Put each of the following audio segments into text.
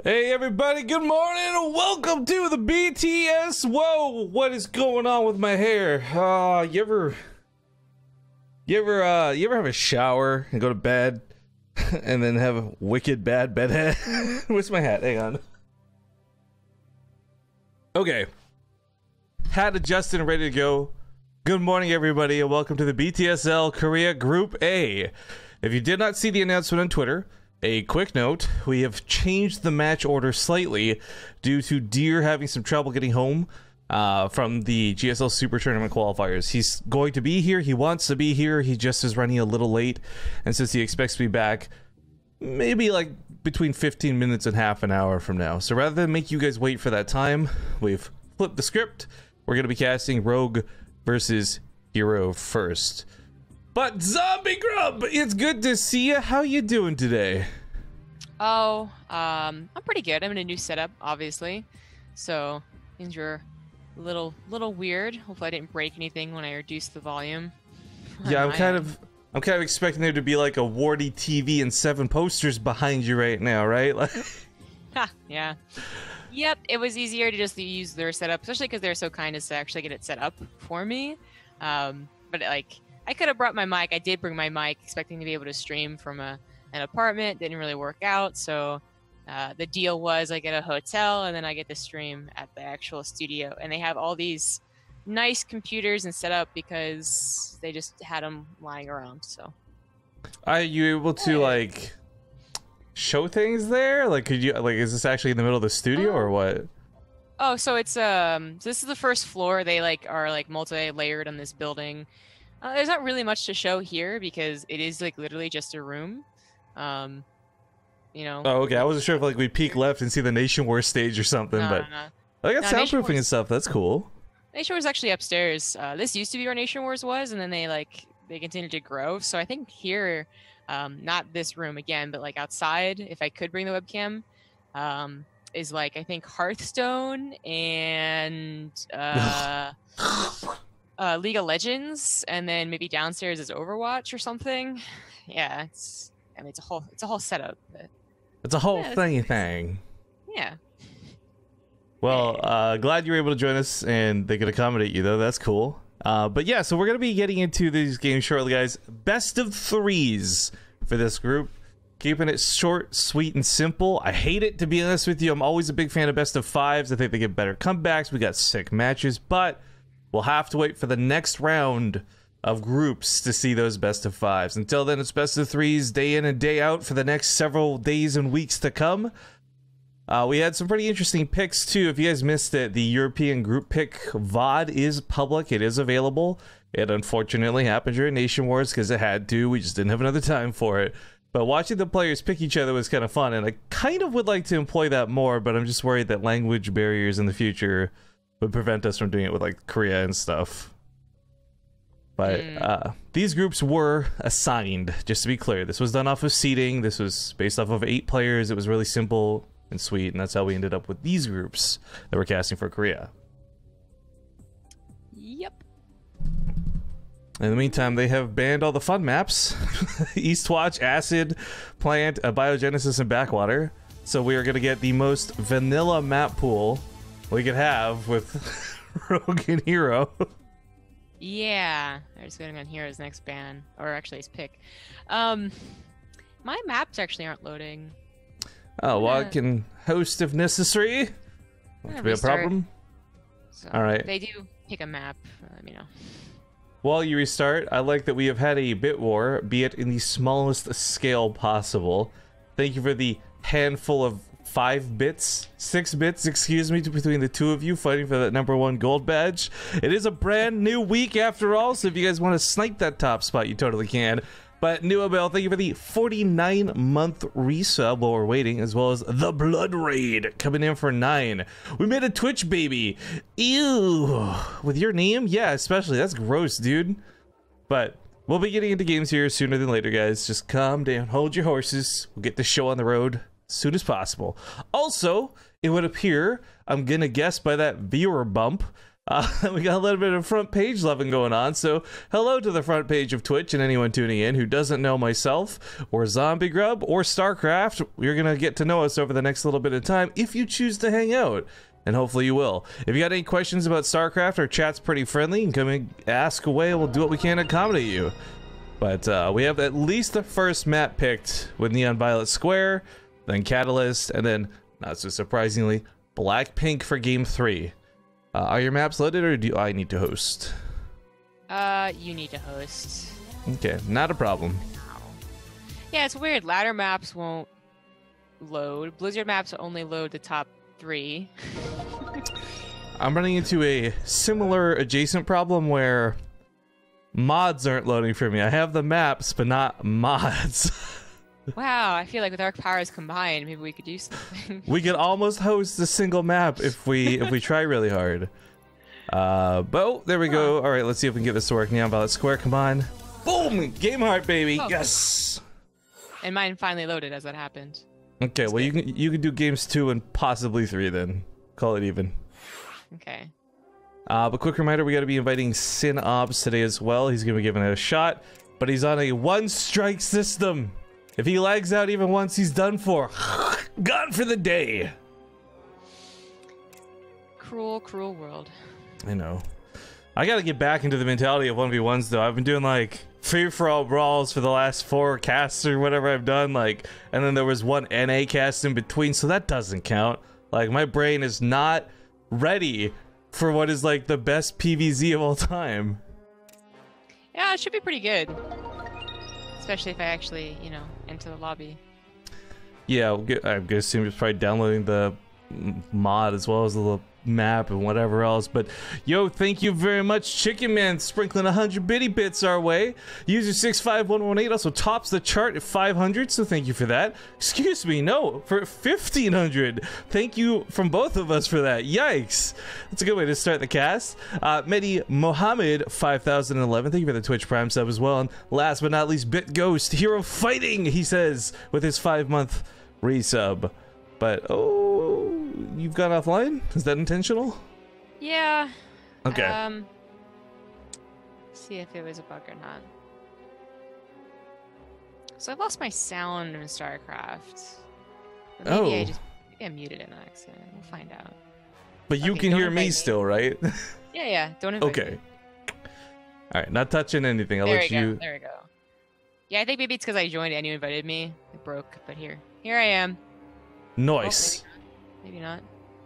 Hey everybody, good morning and welcome to the BTS. Whoa, what is going on with my hair? You ever have a shower and go to bed and then have a wicked bad bed head? Where's my hat? Hang on. Okay. Hat adjusted and ready to go. Good morning everybody and welcome to the BTSL Korea Group A. If you did not see the announcement on Twitter, a quick note, we have changed the match order slightly due to Deer having some trouble getting home from the GSL Super Tournament qualifiers. He's going to be here, he wants to be here, he just is running a little late, and since he expects to be back maybe like between 15 minutes and half an hour from now. So rather than make you guys wait for that time, we've flipped the script. We're going to be casting Rogue versus herO first. But Zombie Grub, it's good to see you. How you doing today? Oh, I'm pretty good. I'm in a new setup, obviously, so things are a little weird. Hopefully, I didn't break anything when I reduced the volume. Yeah, I'm kind of expecting there to be like a warty TV and 7 posters behind you right now, right? Like, yeah. Yep, it was easier to just use their setup, especially because they're so kind as to actually get it set up for me. But like, I could have brought my mic. I did bring my mic, expecting to be able to stream from an apartment. Didn't really work out, so the deal was I get a hotel and then I get to stream at the actual studio. And they have all these nice computers and set up because they just had them lying around. So, are you able to like show things there? Like, could you like? Is this actually in the middle of the studio or what? Oh, so it's so this is the first floor. They like are like multi-layered on this building. There's not really much to show here because it is like literally just a room. You know. Oh, okay. I wasn't sure if like we peek left and see the Nation War stage or something, but I got soundproofing and stuff. That's cool. Nation Wars is actually upstairs. This used to be where Nation Wars was, and then they continued to grow. So I think here, not this room again, but like outside, if I could bring the webcam, is like I think Hearthstone and League of Legends, and then maybe downstairs is Overwatch or something. Yeah, it's a whole setup. But, it's a whole thing. Yeah. Well, glad you were able to join us, and they could accommodate you though. That's cool. But yeah, so we're gonna be getting into these games shortly, guys. Best of 3s for this group. Keeping it short, sweet, and simple. I hate it, to be honest with you. I'm always a big fan of best of 5s. I think they get better comebacks. We got sick matches, but we'll have to wait for the next round of groups to see those best of 5s. Until then, it's best of 3s day in and day out for the next several days and weeks to come. We had some pretty interesting picks too. If you guys missed it, the European group pick VOD is public. It is available. It unfortunately happened during Nation Wars because it had to. We just didn't have another time for it. But watching the players pick each other was kind of fun, and I kind of would like to employ that more, but I'm just worried that language barriers in the future would prevent us from doing it with like Korea and stuff. But these groups were assigned, just to be clear. This was done off of seeding. This was based off of 8 players. It was really simple and sweet, and that's how we ended up with these groups that we're casting for Korea. Yep. In the meantime, they have banned all the fun maps. Eastwatch, Acid, Plant, Biogenesis, and Backwater. So we are going to get the most vanilla map pool we could have with Rogue and herO. Yeah, they're just going on hero's next ban, or actually his pick. My maps actually aren't loading. Oh, well, I can host if necessary. That could be a problem. So all right. If they do pick a map, let me know. While you restart, I like that we have had a bit war, be it in the smallest scale possible. Thank you for the handful of 6 bits, excuse me, between the two of you fighting for that #1 gold badge. It is a brand new week after all, so if you guys want to snipe that top spot, you totally can. But Nuabel, thank you for the 49-month resub while we're waiting, as well as the Blood Raid coming in for 9. We made a Twitch baby. Ew. With your name? Yeah, especially. That's gross, dude. But we'll be getting into games here sooner than later, guys. Just calm down. Hold your horses. We'll get the show on the road as soon as possible. Also, it would appear, I'm going to guess by that viewer bump, We got a little bit of front page loving going on, so hello to the front page of Twitch and anyone tuning in who doesn't know myself, or Zombie Grub, or StarCraft. You're going to get to know us over the next little bit of time if you choose to hang out, and hopefully you will. If you got any questions about StarCraft, our chat's pretty friendly. You can come and ask away, we'll do what we can to accommodate you. But we have at least the first map picked with Neon Violet Square, then Catalyst, and then, not so surprisingly, Blackpink for Game 3. Are your maps loaded, or do I need to host? You need to host. Okay, not a problem. Yeah, it's weird. Ladder maps won't load. Blizzard maps only load the top 3. I'm running into a similar adjacent problem where mods aren't loading for me. I have the maps, but not mods. Wow, I feel like with our powers combined, maybe we could do something. We could almost host a single map if we try really hard. But oh, there we go. All right, let's see if we can get this to work. Neon Violet Square, come on. Boom! Game heart, baby. Oh. Yes. And mine finally loaded as that happened. Okay, well you can do games 2 and possibly 3 then. Call it even. Okay. But quick reminder, we got to be inviting Sin Ops today as well. He's gonna be giving it a shot, but he's on a 1-strike system. If he lags out even once, he's done for. Gone for the day. Cruel, cruel world. I know. I gotta get back into the mentality of 1v1s though. I've been doing like free-for-all brawls for the last 4 casts or whatever I've done, like, and then there was one NA cast in between, so that doesn't count. Like, my brain is not ready for what is like the best PvZ of all time. Yeah, it should be pretty good. Especially if I actually, you know, enter the lobby. Yeah, I'm gonna assume it's probably downloading the mod as well as the little map and whatever else. But yo, thank you very much, Chicken Man, sprinkling 100 bitty bits our way. User 65118 also tops the chart at 500, so thank you for that. Excuse me, no, for 1500. Thank you from both of us for that. Yikes, that's a good way to start the cast. Mehdi Mohammed 5011, thank you for the Twitch Prime sub as well. And last but not least, Bit Ghost Hero Fighting, he says, with his 5-month resub. But oh, you've gone offline? Is that intentional? Yeah. Okay. See if it was a bug or not. So I've lost my sound in StarCraft. But maybe maybe I muted it on accident. We'll find out. But you can hear me still, right? Yeah. Don't invite me. Okay. All right, not touching anything. I'll There let we you. go. There we go. Yeah, I think maybe it's because I joined and you invited me. It broke, but here I am. Noise. Oh, maybe not.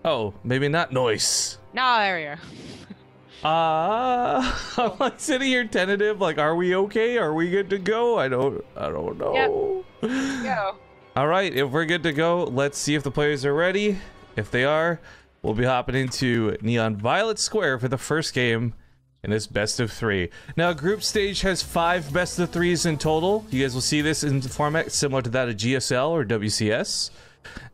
Oh, maybe not noise. No, there we are. I'm like sitting here tentative, like, are we okay? Are we good to go? I don't know. Yep. Go. All right, if we're good to go, let's see if the players are ready. If they are, we'll be hopping into Neon Violet Square for the first game in this best of 3. Now, group stage has 5 best of 3s in total. You guys will see this in the format similar to that of GSL or WCS.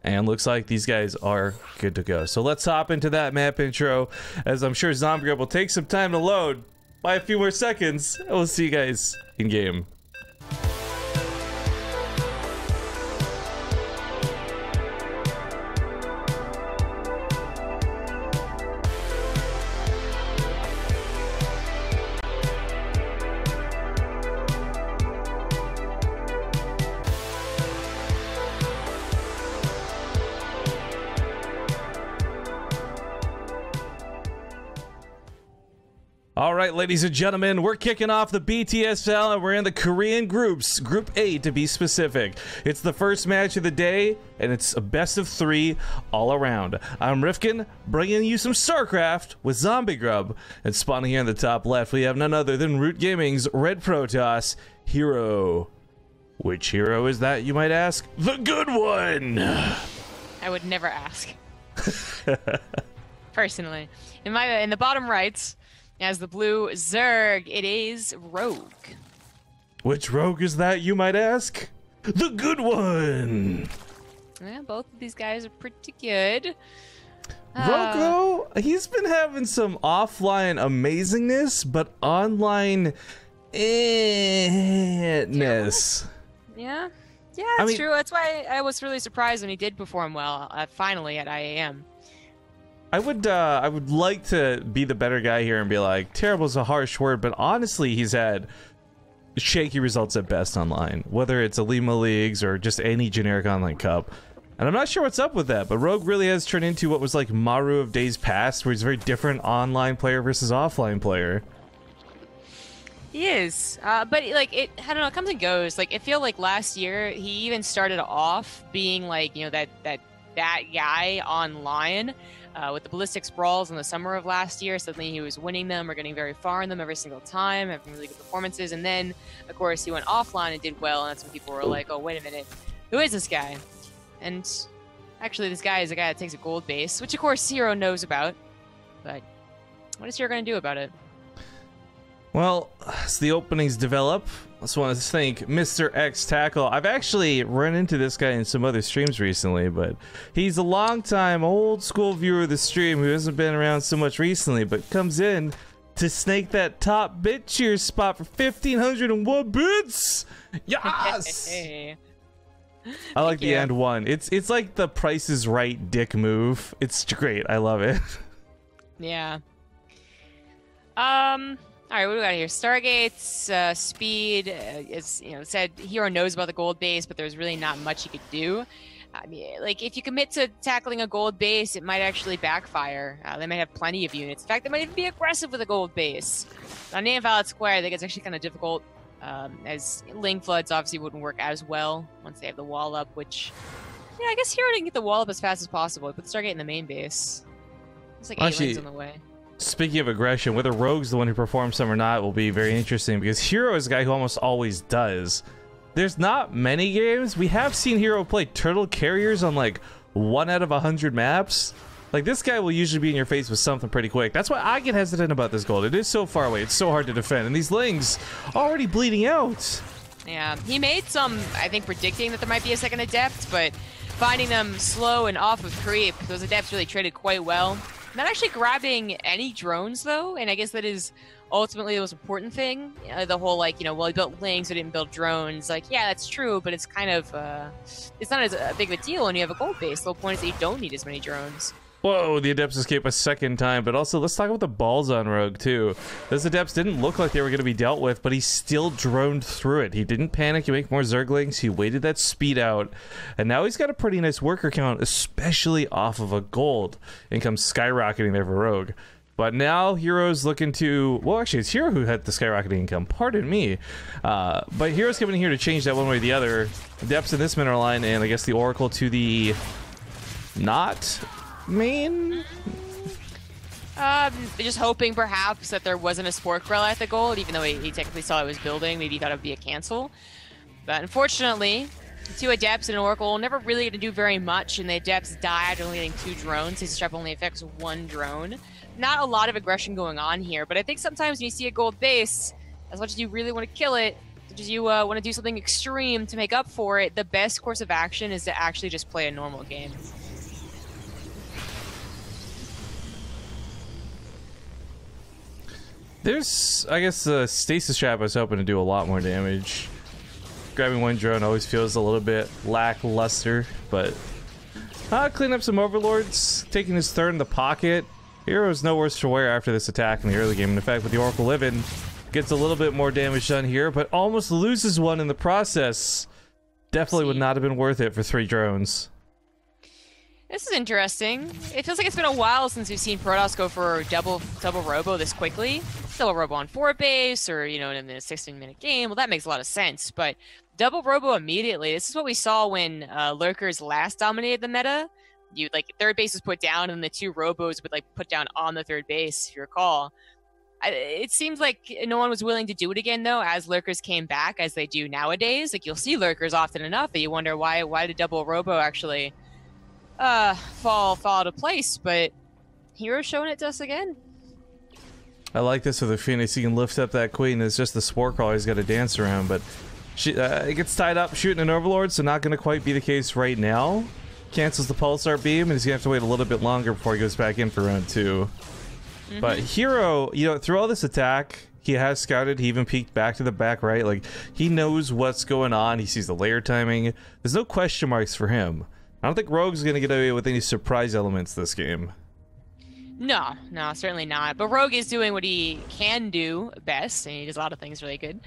And looks like these guys are good to go. So let's hop into that map intro, as I'm sure Zombie Grub will take some time to load. By a few more seconds, and we'll see you guys in game. All right, ladies and gentlemen, we're kicking off the BTSL, and we're in the Korean groups, Group A to be specific. It's the first match of the day, and it's a best of 3 all around. I'm Rifkin, bringing you some StarCraft with Zombie Grub, and spawning here in the top left, we have none other than Root Gaming's Red Protoss, herO. Which herO is that, you might ask? The good one! I would never ask. Personally. In the bottom right, as the blue Zerg, it is Rogue. Which rogue is that, you might ask? The good one! Yeah, both of these guys are pretty good. Rogue, though, he's been having some offline amazingness, but online ness. Yeah, it's true. That's why I was really surprised when he did perform well, finally at IAM. I would like to be the better guy here and be like, terrible is a harsh word, but honestly, he's had shaky results at best online, whether it's Alima Leagues or just any generic online cup. And I'm not sure what's up with that, but Rogue really has turned into what was like Maru of days past, where he's a very different online player versus offline player. He is, but like I don't know, it comes and goes. Like I feel like last year he even started off being like, you know, that guy online with the ballistic sprawls in the summer of last year. Suddenly he was winning them or getting very far in them every single time, having really good performances. And then of course he went offline and did well, and that's when people were like, oh wait a minute, who is this guy? And actually this guy is a guy that takes a gold base, which of course herO knows about, but what is herO going to do about it? Well, as the openings develop, I just want to thank Mr. X Tackle. I've actually run into this guy in some other streams recently, but he's a long-time old school viewer of the stream who hasn't been around so much recently, but comes in to snake that top bit cheer spot for 1,501 bits. Yes. Hey. I like the end one. It's like the Price is Right dick move. It's great. I love it. Yeah. All right, what do we got here? Stargates, speed. Is, you know, said herO knows about the gold base, but there's really not much he could do. I mean, like if you commit to tackling a gold base, it might actually backfire. They might have plenty of units. In fact, they might even be aggressive with a gold base. On Invalid Square, I think it's actually kind of difficult, as Ling Floods obviously wouldn't work as well once they have the wall up. Which, yeah, I guess herO didn't get the wall up as fast as possible. He put Stargate in the main base. It's like 8 lanes on the way. Speaking of aggression, whether Rogue's the one who performs some or not will be very interesting, because herO is a guy who almost always does. There's not many games. We have seen herO play Turtle Carriers on like 1 out of 100 maps. Like this guy will usually be in your face with something pretty quick. That's why I get hesitant about this gold. It is so far away. It's so hard to defend. And these Lings already bleeding out. Yeah, he made some, I think, predicting that there might be a second Adept, but finding them slow and off of creep, those Adepts really traded quite well. Not actually grabbing any drones, though, and I guess that is ultimately the most important thing. The whole, like, you know, well, he built Lings, so he didn't build drones. Like, yeah, that's true, but it's kind of, it's not as big of a deal when you have a gold base. The whole point is that you don't need as many drones. Whoa, the Adepts escape a second time, but also let's talk about the balls on Rogue, too. Those Adepts didn't look like they were going to be dealt with, but he still droned through it. He didn't panic, he made more Zerglings, he waited that speed out, and now he's got a pretty nice worker count, especially off of a gold. Income skyrocketing there for Rogue. But now herO's looking to, well, actually it's herO who had the skyrocketing income, pardon me. But herO's coming here to change that one way or the other. Adepts in this mineral line, and I guess the Oracle to the not main? Just hoping perhaps that there wasn't a Sport Grell at the gold, even though he technically saw it was building. Maybe he thought it would be a cancel. But unfortunately, the 2 Adepts and an Oracle never really going to do very much, and the Adepts died only getting 2 drones. His trap only affects 1 drone. Not a lot of aggression going on here, but I think sometimes when you see a gold base, as much as you really want to kill it, as much as you want to do something extreme to make up for it, the best course of action is to actually just play a normal game. There's, I guess, the Stasis Trap was hoping to do a lot more damage. Grabbing 1 drone always feels a little bit lackluster, but clean up some Overlords, taking his 3rd in the pocket. herO's no worse for wear after this attack in the early game. And in fact, with the Oracle living, gets a little bit more damage done here, but almost loses 1 in the process. Definitely would not have been worth it for 3 drones. This is interesting. It feels like it's been a while since we've seen Protoss go for double Robo this quickly. Double Robo on 4 base, or, you know, in a 16-minute game. Well, that makes a lot of sense, but double Robo immediately. This is what we saw when Lurkers last dominated the meta. You, like, 3rd base was put down, and the 2 Robos would, like, put down on the 3rd base, if you recall. It seems like no one was willing to do it again, though, as Lurkers came back, as they do nowadays. Like, you'll see Lurkers often enough, but you wonder why did double Robo actually fall out of place, but hero's showing it to us again. I like this with the Phoenix. You can lift up that queen. It's just the Spore Crawl he's got to dance around, but it gets tied up shooting an Overlord, so not going to quite be the case right now. Cancels the Pulsar Beam, and he's going to have to wait a little bit longer before he goes back in for round 2. But herO, you know, through all this attack, he has scouted. He even peeked back to the back right. Like, he knows what's going on. He sees the layer timing. There's no question marks for him. I don't think Rogue's going to get away with any surprise elements this game. No, no, certainly not. But Rogue is doing what he can do best, and he does a lot of things really good.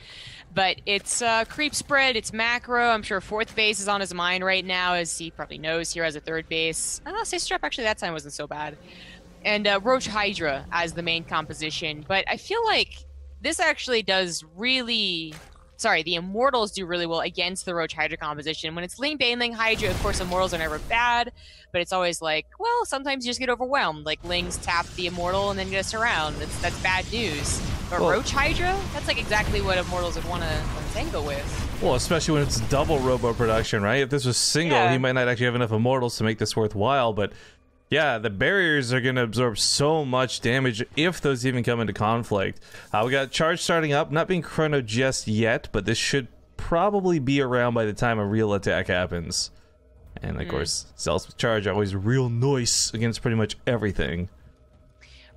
But it's creep spread, it's macro. I'm sure fourth base is on his mind right now, as he probably knows here as a third base. Say Strap actually that time wasn't so bad. And Roach Hydra as the main composition. But I feel like this actually does really... Sorry, the Immortals do really well against the Roach Hydra composition. When it's Ling Bane, Ling Hydra, of course, Immortals are never bad, but it's always like, well, sometimes you just get overwhelmed. Like, Lings tap the Immortal and then get us around. That's bad news. But well, Roach Hydra, that's like exactly what Immortals would want to tango with. Well, especially when it's double robo production, right? If this was single, he might not actually have enough Immortals to make this worthwhile, but... Yeah, the barriers are going to absorb so much damage if those even come into conflict. We got Charge starting up, not being chrono just yet, but this should probably be around by the time a real attack happens. And of course, Zealots with Charge are always real nice against pretty much everything.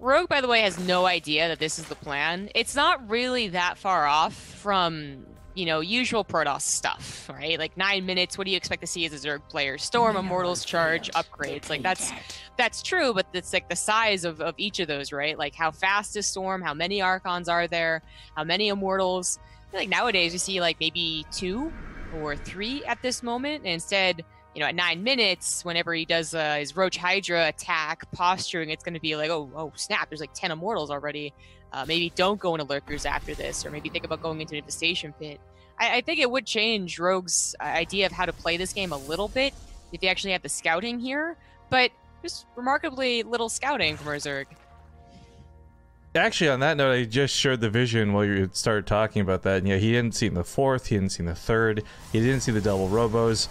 Rogue, by the way, has no idea that this is the plan. It's not really that far off from... you know, usual Protoss stuff, right? Like 9 minutes, what do you expect to see as a Zerg player? Storm, Immortals, Charge, upgrades. Like that's true, but it's like the size of each of those, right? Like how fast is Storm? How many Archons are there? How many Immortals? I feel like nowadays we see like maybe 2 or 3 at this moment. And instead, you know, at 9 minutes, whenever he does his Roach Hydra attack, posturing, it's going to be like, oh snap, there's like 10 Immortals already. Maybe don't go into Lurkers after this, or maybe think about going into a Devastation Pit. I think it would change Rogue's idea of how to play this game a little bit if he actually had the scouting here, but just remarkably little scouting from Zerg. Actually, on that note, I just showed the vision while you started talking about that, and yeah, he hadn't seen the fourth, he hadn't seen the third, he didn't see the double robos.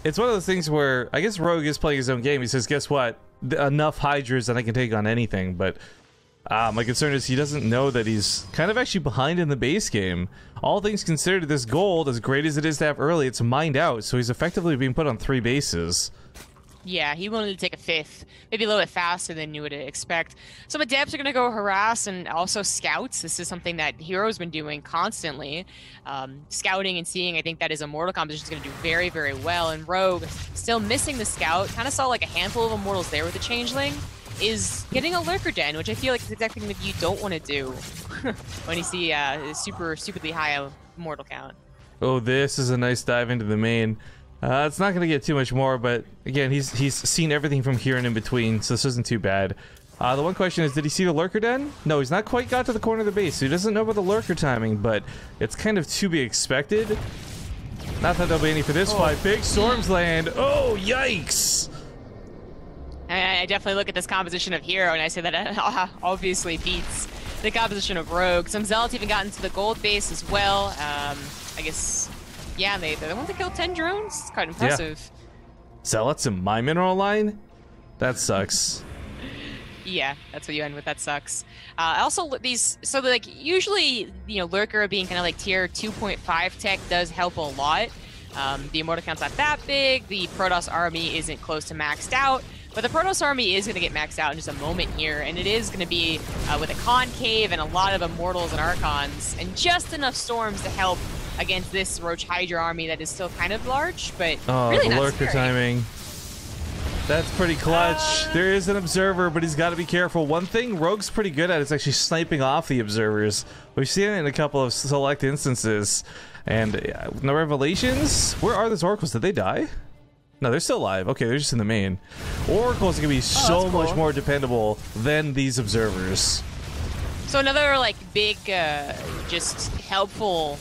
It's one of those things where, I guess Rogue is playing his own game. He says, guess what? Enough Hydras and I can take on anything, but... my concern is he doesn't know that he's kind of actually behind in the base game. All things considered, this gold, as great as it is to have early, it's mined out, so he's effectively being put on 3 bases. Yeah, he wanted to take a 5th, maybe a little bit faster than you would expect. Some adepts are going to go harass and also scouts. This is something that hero's been doing constantly. Scouting and seeing, I think that his Immortal composition is going to do very, very well. And Rogue, still missing the scout, kind of saw like a handful of Immortals there with the Changeling. Is getting a Lurker Den, which I feel like is exactly what you don't want to do when you see a stupidly high Immortal count. Oh, this is a nice dive into the main. It's not going to get too much more, but again, he's seen everything from here and in between, so this isn't too bad. The one question is, did he see the Lurker Den? No, he's not quite got to the corner of the base, so he doesn't know about the Lurker timing, but it's kind of to be expected. Not that there'll be any for this fight. Big storms land. Oh, yikes! I definitely look at this composition of herO and I say that it obviously beats the composition of Rogue. Some Zealots even got into the gold base as well. I guess, yeah, they're the ones that killed 10 drones. It's quite impressive. Yeah. Zealots in my mineral line? That sucks. Yeah, that's what you end with. That sucks. Also, so like usually, you know, Lurker being kind of like tier 2.5 tech does help a lot. The Immortal count's not that big. The Protoss army isn't close to maxed out. But the Protoss army is going to get maxed out in just a moment here, and it is going to be with a concave and a lot of Immortals and Archons, and just enough Storms to help against this Roach Hydra army that is still kind of large, but really not Lurker scary. Timing. That's pretty clutch. There is an Observer, but he's got to be careful. One thing Rogue's pretty good at is actually sniping off the Observers. We've seen it in a couple of select instances. And the Revelations, where are those Oracles? Did they die? No, they're still alive. Okay, they're just in the main. Oracles are going to be so much more dependable than these Observers. So another, like, big, just helpful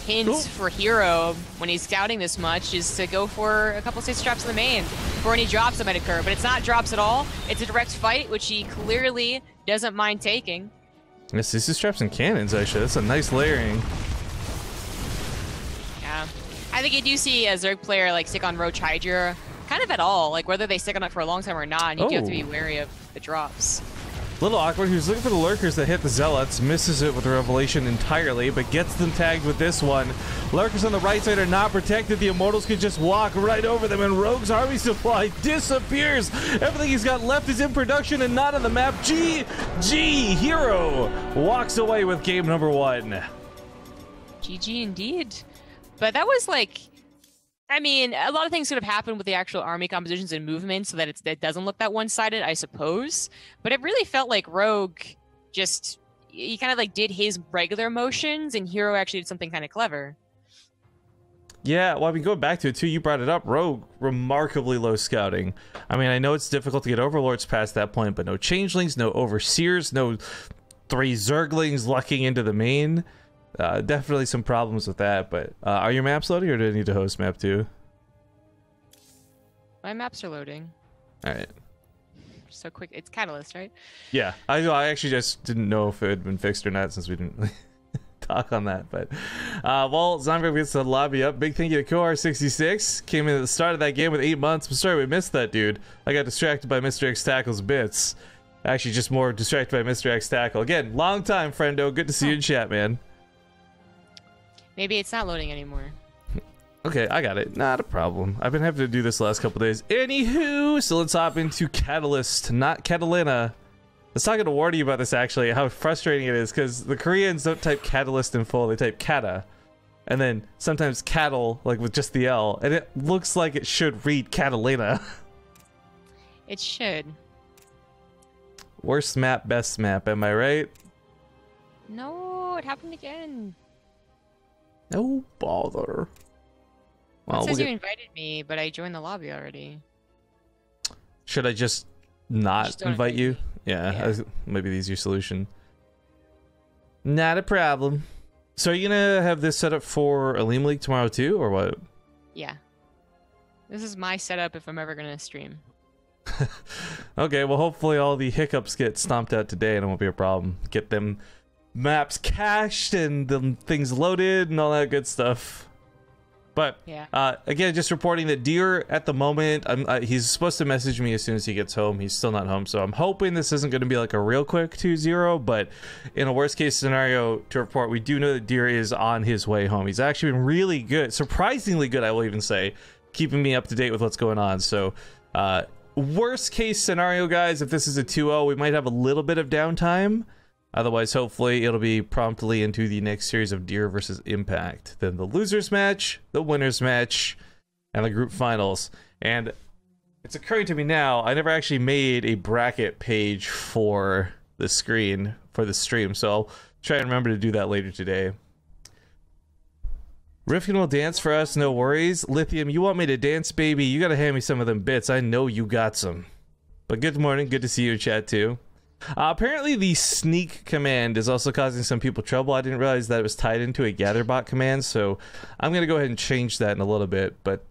hint for herO when he's scouting this much is to go for a couple Sister Traps in the main for any drops that might occur. But it's not drops at all. It's a direct fight, which he clearly doesn't mind taking. Yes, Sister Traps and cannons, actually. That's a nice layering. Yeah. I think you do see a Zerg player like stick on Roach Hydra kind of at all, like whether they stick on it for a long time or not, and you do have to be wary of the drops. A little awkward. He was looking for the Lurkers that hit the Zealots, misses it with the Revelation entirely, but gets them tagged with this one. Lurkers on the right side are not protected. The Immortals could just walk right over them, and Rogue's army supply disappears. Everything he's got left is in production and not on the map. GG! herO walks away with game number 1. GG indeed. But that was like I mean, a lot of things could have happened with the actual army compositions and movements so that it doesn't look that one-sided, I suppose. But it really felt like Rogue just, he kind of like did his regular motions, and herO actually did something kind of clever. Yeah, well, I mean, going back to it too, you brought it up. Rogue, remarkably low scouting. I mean, I know it's difficult to get overlords past that point, but no changelings, no overseers, no 3 zerglings lucking into the main. Definitely some problems with that, but are your maps loading, or do I need to host map too? My maps are loading. All right. So quick. It's Catalyst, right? Yeah, I actually just didn't know if it had been fixed or not since we didn't really talk on that. But well, Zombie gets the lobby up. Big thank you to Coar66. Came in at the start of that game with 8 months. I'm sorry we missed that, dude. I got distracted by Mr. X Tackle's bits. Actually, just more distracted by Mr. X Tackle. Again, long time, friendo. Good to see you in chat, man. Maybe it's not loading anymore. Okay, I got it. Not a problem. I've been having to do this the last couple days. Anywho, so let's hop into Catalyst, not Catalina. I was talking to Wardy about this, actually, how frustrating it is, because the Koreans don't type Catalyst in full, they type Kata. And then sometimes cattle, like with just the L, and it looks like it should read Catalina. It should. Worst map, best map, am I right? No, it happened again. No bother. Well, It says you invited me, but I joined the lobby already. should I just not Just don't invite you? me. Yeah, maybe the easier solution. Not a problem. So are you gonna have this set up for Aleem League tomorrow too, or what? Yeah. This is my setup if I'm ever going to stream. Okay, well hopefully all the hiccups get stomped out today and it won't be a problem. Get them maps cached and them things loaded and all that good stuff. But Yeah. again, just reporting that Deer at the moment, he's supposed to message me as soon as he gets home. He's still not home, so I'm hoping this isn't going to be like a real quick 2-0, but in a worst case scenario to report, we do know that Deer is on his way home. He's actually been really good, surprisingly good, I will even say, keeping me up to date with what's going on. So worst case scenario, guys, if this is a 2-0, we might have a little bit of downtime. Otherwise, hopefully, it'll be promptly into the next series of Deer versus Impact. Then the losers match, the winners match, and the group finals. And it's occurring to me now, I never actually made a bracket page for the screen, for the stream. So I'll try and remember to do that later today. Rifkin will dance for us, no worries. Lithium, you want me to dance, baby? You gotta hand me some of them bits. I know you got some. But good morning, good to see you in chat too. Apparently the sneak command is also causing some people trouble. I didn't realize that it was tied into a gatherbot command, so I'm going to go ahead and change that in a little bit. But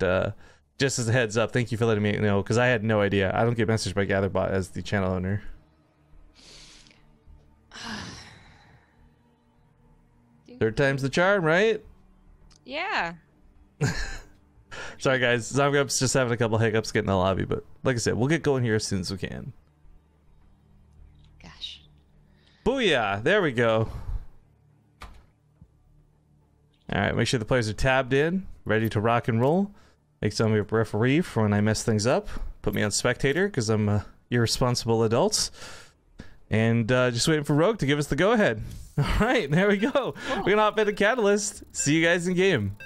just as a heads up, thank you for letting me know, because I had no idea. I don't get messaged by gatherbot as the channel owner. Third time's the charm, right? Yeah. Sorry guys, Zomgrub's just having a couple hiccups getting in the lobby, but like I said, we'll get going here as soon as we can. Gosh. Booyah! There we go. Alright, make sure the players are tabbed in, ready to rock and roll. Make some of your referee for when I mess things up. Put me on spectator, because I'm a irresponsible adult. And just waiting for Rogue to give us the go-ahead. Alright, there we go. Cool. We're gonna hop into Catalyst. See you guys in game.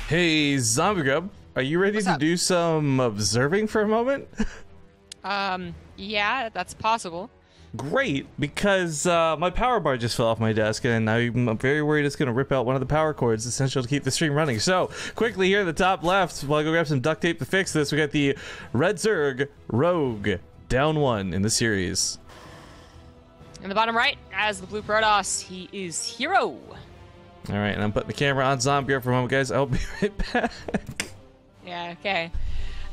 Hey, Zombie Grub, are you ready What's to up? do some observing for a moment? Yeah, that's possible. Great, because my power bar just fell off my desk, and I'm very worried it's going to rip out one of the power cords essential to keep the stream running. So, quickly here at the top left, while I go grab some duct tape to fix this, we got the Red Zerg Rogue, down 1 in the series. In the bottom right, as the blue Protoss, he is herO. All right, and I'm putting the camera on Zombie Grub for a moment, guys. I'll be right back. Yeah, okay.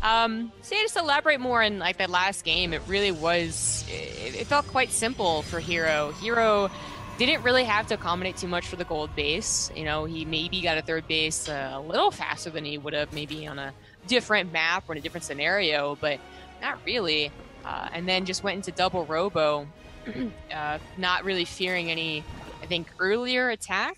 So yeah, just to elaborate more on like that last game, it really was, it felt quite simple for herO. herO Didn't really have to accommodate too much for the gold base. You know, he maybe got a third base a little faster than he would have maybe on a different map or in a different scenario, but not really. And then just went into double robo, not really fearing any, I think, earlier attack.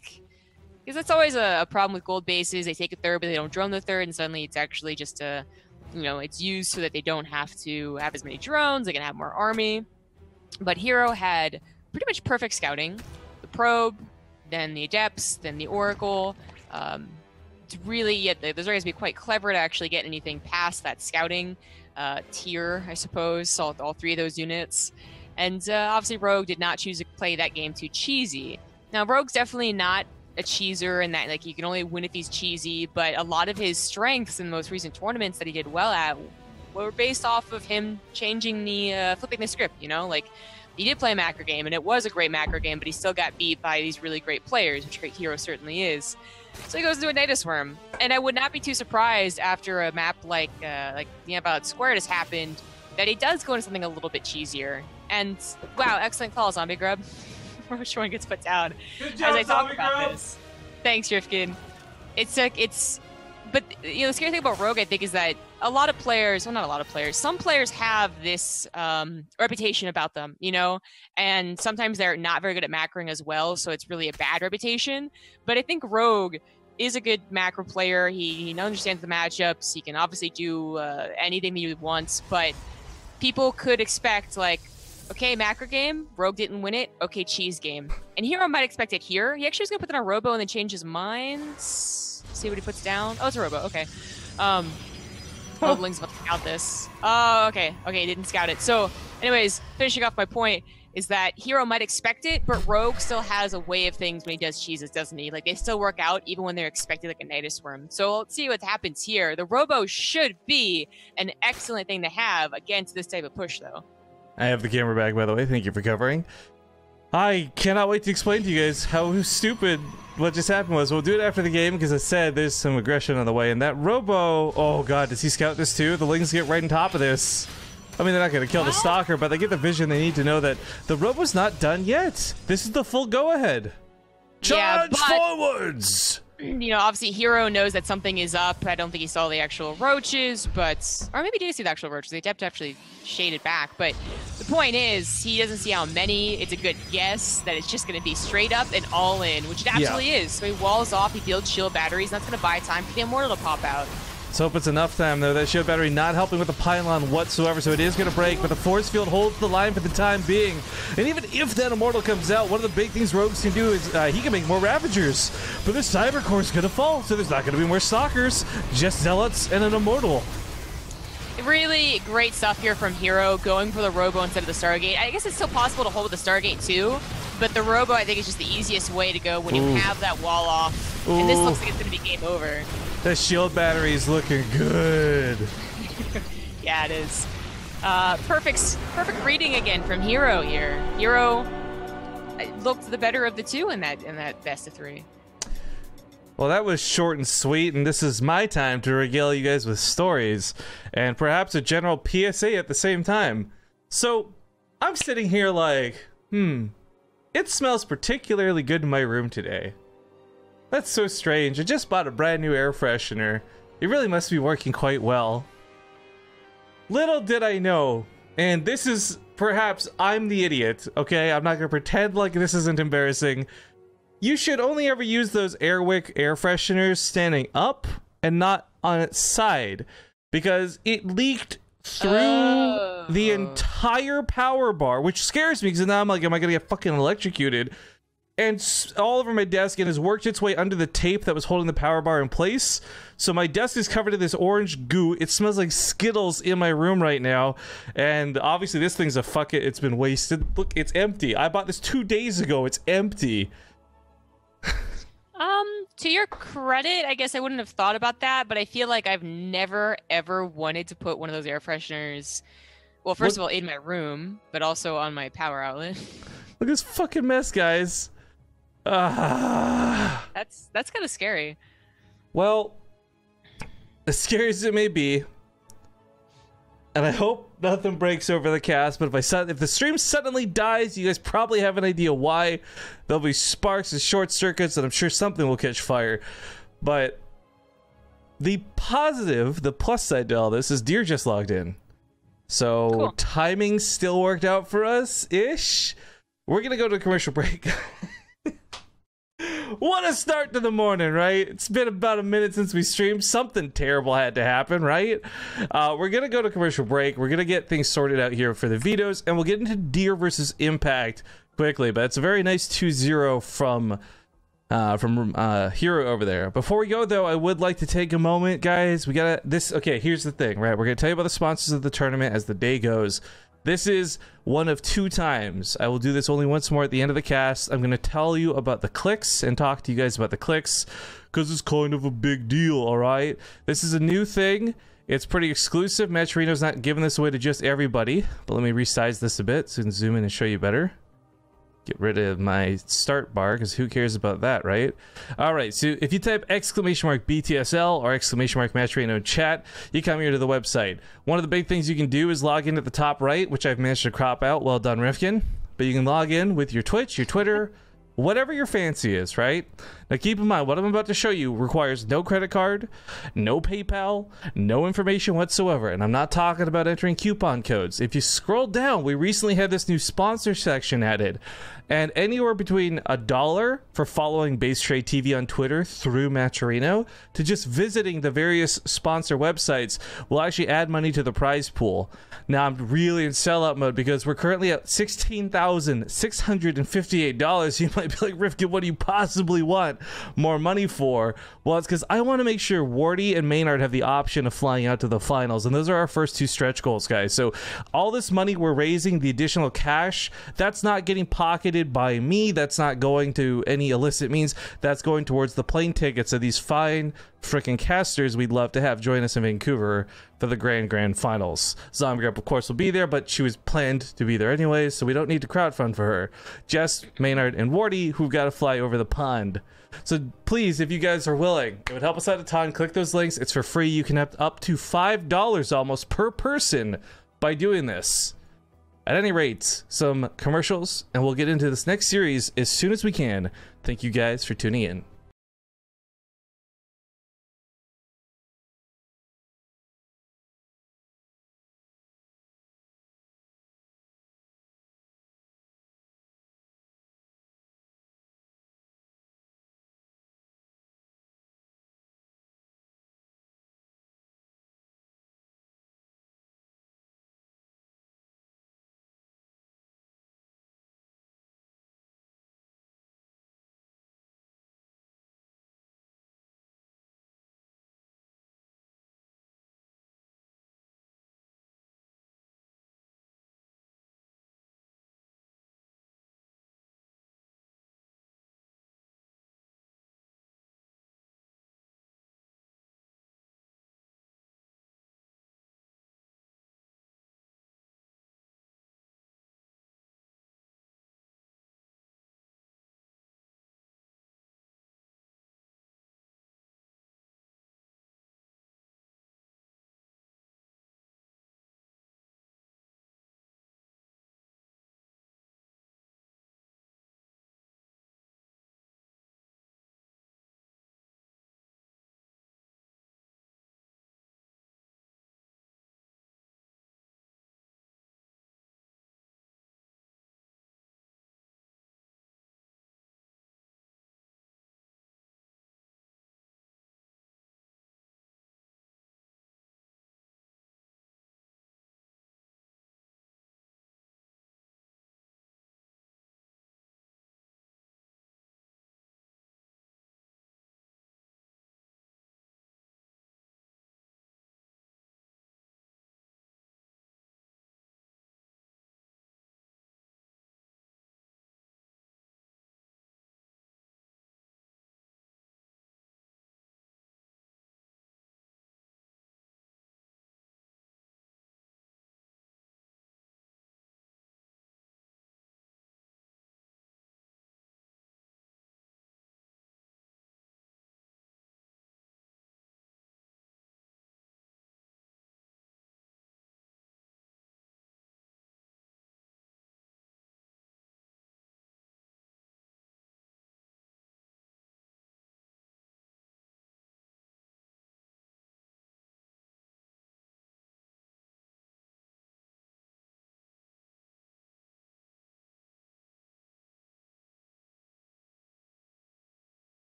Because that's always a problem with gold bases. They take a third, but they don't drone the third, and suddenly it's actually just it's used so that they don't have to have as many drones. They can have more army. But herO had pretty much perfect scouting. The probe, then the adepts, then the oracle. It's really, those are going to be quite clever to actually get anything past that scouting tier, I suppose. Saw all three of those units. And obviously Rogue did not choose to play that game too cheesy. Now, Rogue's definitely not a cheeser in that, like, you can only win if he's cheesy, but a lot of his strengths in the most recent tournaments that he did well at were based off of him changing the, flipping the script, you know? Like, he did play a macro game, and it was a great macro game, but he still got beat by these really great players, which herO certainly is. So he goes into a Nidus Worm, and I would not be too surprised after a map like the About Square has happened, that he does go into something a little bit cheesier. And, wow, excellent call, Zombie Grub. Which one gets put down Good job, as I talk Zombie about Grub. this. Thanks, Rifkin. But you know, the scary thing about Rogue, I think, is that a lot of players, well, not a lot of players, some players have this reputation about them, you know, and sometimes they're not very good at macroing as well, so it's really a bad reputation. But I think Rogue is a good macro player. He understands the matchups. He can obviously do anything that he wants, but people could expect, like, okay, macro game, Rogue didn't win it, okay, cheese game. And herO might expect it here. He actually was going to put that on Robo and then change his mind. See what he puts down. Oh, it's a Robo, okay. Ling's about to scout this. Oh, okay, he didn't scout it. So, anyways, finishing off my point is that herO might expect it, but Rogue still has a way of things when he does cheeses, doesn't he? Like, they still work out even when they're expected, like a Nidus Worm. So let's see what happens here. The Robo should be an excellent thing to have against this type of push, though. I have the camera back, by the way. Thank you for covering. I cannot wait to explain to you guys how stupid what just happened was. We'll do it after the game because I said there's some aggression on the way. And that Robo, oh god, does he scout this too? The Lings get right on top of this. I mean, they're not going to kill the Stalker, but they get the vision they need to know that the Robo's not done yet. This is the full go-ahead. Charge forwards! You know, obviously herO knows that something is up. I don't think he saw the actual roaches, but... Or maybe he did see the actual roaches. They have actually shaded back. But the point is, he doesn't see how many. It's a good guess that it's just going to be straight up and all in, which it absolutely is. So he walls off, he builds shield batteries, and that's going to buy time for the Immortal to pop out. Let's hope it's enough time, though. That shield battery not helping with the pylon whatsoever, so it is going to break, but the force field holds the line for the time being. And even if that Immortal comes out, one of the big things Rogues can do is he can make more Ravagers. But the Cyber Core is going to fall, so there's not going to be more Stalkers, just Zealots and an Immortal. Really great stuff here from herO, going for the Robo instead of the Stargate. I guess it's still possible to hold with the Stargate, too. But the Robo, I think, is just the easiest way to go when you have that wall off. And this looks like it's going to be game over. The shield battery is looking good. Yeah, it is. Perfect reading again from herO here. herO looked the better of the two in that best of three. Well, that was short and sweet, and this is my time to regale you guys with stories, and perhaps a general PSA at the same time. So, I'm sitting here like, it smells particularly good in my room today. That's so strange. I just bought a brand new air freshener. It really must be working quite well. Little did I know, and this is perhaps I'm the idiot, okay? I'm not gonna pretend like this isn't embarrassing. You should only ever use those Airwick air fresheners standing up and not on its side, because it leaked through the entire power bar, which scares me because now I'm like, am I gonna get fucking electrocuted? And all over my desk, and has worked its way under the tape that was holding the power bar in place. So my desk is covered in this orange goo. It smells like Skittles in my room right now. And obviously this thing's a fuck it. It's been wasted. Look, it's empty. I bought this 2 days ago. It's empty. To your credit, I guess I wouldn't have thought about that, but I feel like I've never, ever wanted to put one of those air fresheners, well, first of all, in my room, but also on my power outlet. Look at this fucking mess, guys. That's kind of scary. Well, as scary as it may be, And I hope nothing breaks over the cast, but if the stream suddenly dies, you guys probably have an idea why. There'll be sparks and short circuits, and I'm sure something will catch fire. But the positive, the plus side to all this is Deer just logged in. So cool. Timing still worked out for us-ish. We're going to go to a commercial break. What a start to the morning, right? It's been about a minute since we streamed. Something terrible had to happen, right? We're going to go to commercial break. We're going to get things sorted out here for the vetoes, and we'll get into Deer versus Impact quickly. But it's a very nice 2-0 from herO over there. Before we go, though, I would like to take a moment, guys. We got this. Okay, here's the thing, right? We're going to tell you about the sponsors of the tournament as the day goes. This is one of 2 times. I will do this only once more at the end of the cast. I'm going to tell you about the clicks and talk to you guys about the clicks because it's kind of a big deal, all right? This is a new thing. It's pretty exclusive. Matcherino's not giving this away to just everybody, but let me resize this a bit so I can zoom in and show you better. Get rid of my start bar because who cares about that, right? All right, so if you type !BTSL or !Matcherino in chat, you come here to the website. One of the big things you can do is log in at the top right, which I've managed to crop out. Well done, Rifkin. But you can log in with your Twitch, your Twitter, whatever your fancy is, right? Now keep in mind, what I'm about to show you requires no credit card, no PayPal, no information whatsoever. And I'm not talking about entering coupon codes. If you scroll down, we recently had this new sponsor section added. And anywhere between $1 for following BaseTradeTV on Twitter through Matcherino to just visiting the various sponsor websites will actually add money to the prize pool. Now I'm really in sellout mode because we're currently at $16,658. You might be like, Rifkin, what do you possibly want more money for? Well, it's because I want to make sure Wardy and Maynard have the option of flying out to the finals, and those are our first 2 stretch goals, guys. So all this money we're raising, the additional cash, that's not getting pocketed by me. That's not going to any illicit means. That's going towards the plane tickets of these fine freaking casters we'd love to have join us in Vancouver for the grand finals. Zombie Grip, of course, will be there, but she was planned to be there anyways, so we don't need to crowdfund for her. Just Maynard and Wardy, who've got to fly over the pond. So please, if you guys are willing, it would help us out a ton. Click those links. It's for free. You can have up to $5 almost per person by doing this. At any rate, some commercials, and we'll get into this next series as soon as we can. Thank you guys for tuning in.